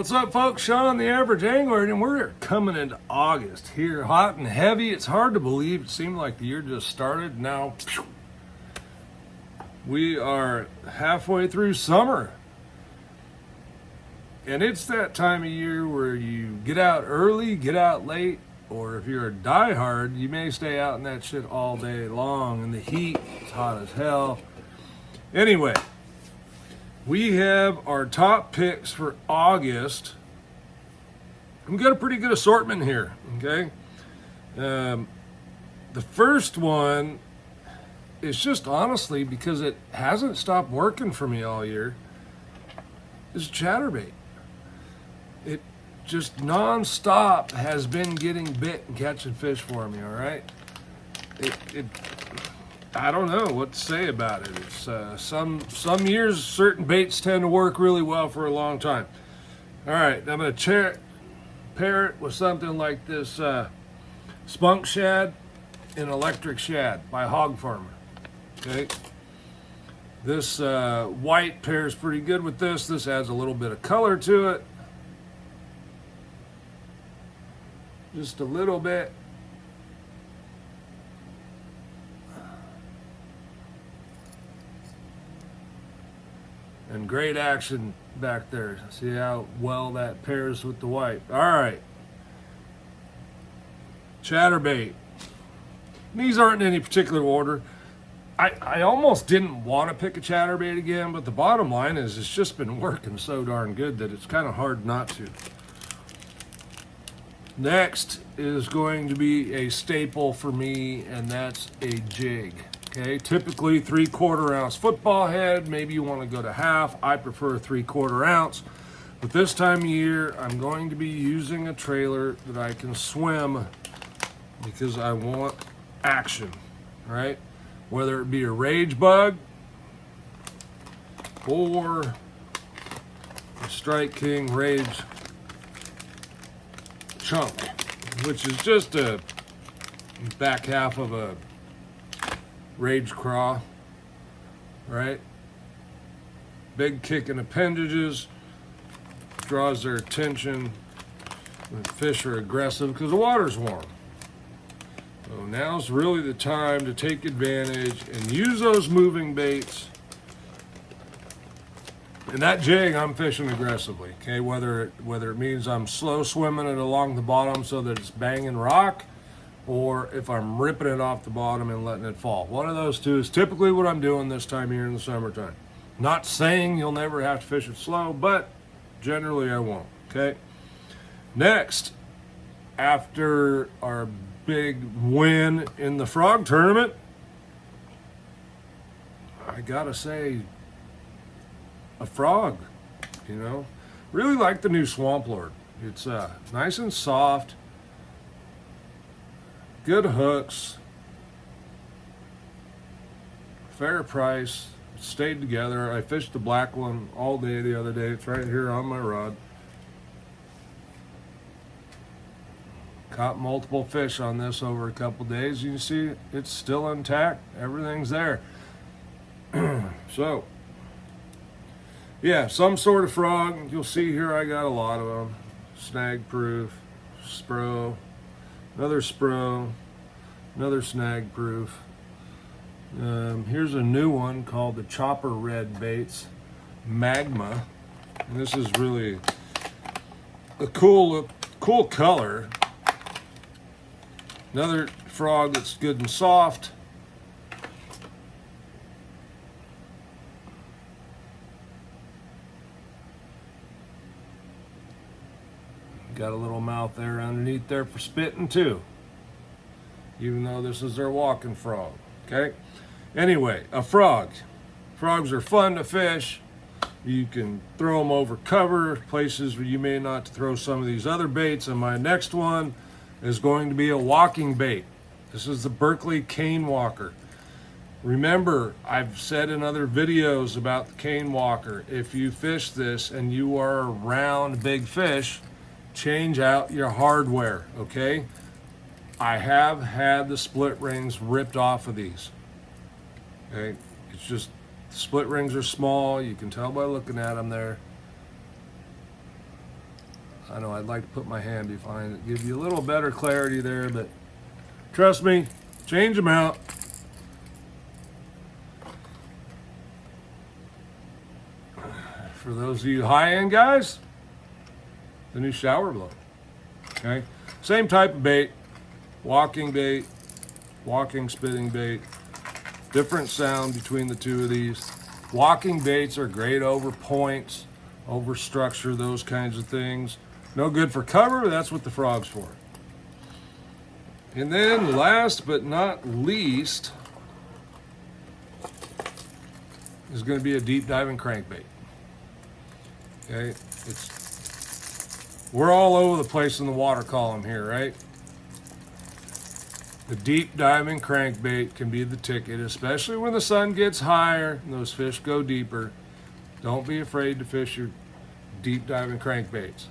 What's up, folks? Sean, the Average Angler, and we're coming into August here, hot and heavy. It's hard to believe. It seemed like the year just started. Now, we are halfway through summer. And it's that time of year where you get out early, get out late, or if you're a diehard, you may stay out in that shit all day long. And the heat, it's hot as hell. Anyway, we have our top picks for August. We've got a pretty good assortment here, okay? The first one is just honestly because it hasn't stopped working for me all year, is chatterbait. It just non-stop has been getting bit and catching fish for me, all right? I don't know what to say about it. It's some years certain baits tend to work really well for a long time. All right, I'm going to pair it with something like this spunk shad and electric shad by Hog Farmer. Okay, this white pairs pretty good with this. This adds a little bit of color to it, just a little bit. And great action back there. See how well that pairs with the white. All right. Chatterbait. These aren't in any particular order. I almost didn't want to pick a chatterbait again, but the bottom line is it's just been working so darn good that it's kind of hard not to. Next is going to be a staple for me, and that's a jig. Okay, typically 3/4 ounce football head. Maybe you want to go to half. I prefer 3/4 ounce. But this time of year, I'm going to be using a trailer that I can swim because I want action, right? Whether it be a rage bug or a Strike King Rage chunk, which is just a back half of a Rage craw, right? Big kicking appendages, draws their attention when fish are aggressive because the water's warm. So now's really the time to take advantage and use those moving baits. And that jig, I'm fishing aggressively, okay? Whether it means I'm slow swimming it along the bottom so that it's banging rock, or if I'm ripping it off the bottom and letting it fall. One of those two is typically what I'm doing this time of year in the summertime. Not saying you'll never have to fish it slow, but generally I won't, okay? Next, after our big win in the frog tournament, I gotta say, a frog, you know? Really like the new Swamp Lord. It's nice and soft, good hooks, fair price, stayed together. I fished the black one all day the other day. It's right here on my rod. Caught multiple fish on this over a couple days. You can see it's still intact. Everything's there. So, yeah, some sort of frog. You'll see here I got a lot of them. Snag proof, Spro, another Spro, another snag proof. Here's a new one called the Chopper Red Baits Magma. And this is really a cool color. Another frog that's good and soft. Got a little mouth there underneath there for spitting too, even though this is their walking frog, okay? Anyway, a frog. Frogs are fun to fish. You can throw them over cover, places where you may not throw some of these other baits. And my next one is going to be a walking bait. This is the Berkeley Cane Walker. Remember, I've said in other videos about the Cane Walker, if you fish this and you are around big fish, change out your hardware, okay? I have had the split rings ripped off of these. Okay, it's just split rings are small. You can tell by looking at them there. I know I'd like to put my hand behind it, give you a little better clarity there, but trust me, change them out. For those of you high-end guys, the new shower blow. Okay, same type of bait, walking bait, walking spitting bait. Different sound between the two of these. Walking baits are great over points, over structure, those kinds of things. No good for cover, but that's what the frog's for. And then last but not least is going to be a deep diving crankbait. Okay, we're all over the place in the water column here, right? The deep diving crankbait can be the ticket, especially when the sun gets higher and those fish go deeper. Don't be afraid to fish your deep diving crankbaits.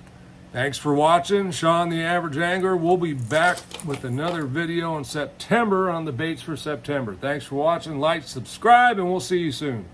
Thanks for watching. Sean the Average Angler. We'll be back with another video in September on the baits for September. Thanks for watching. Like, subscribe, and we'll see you soon.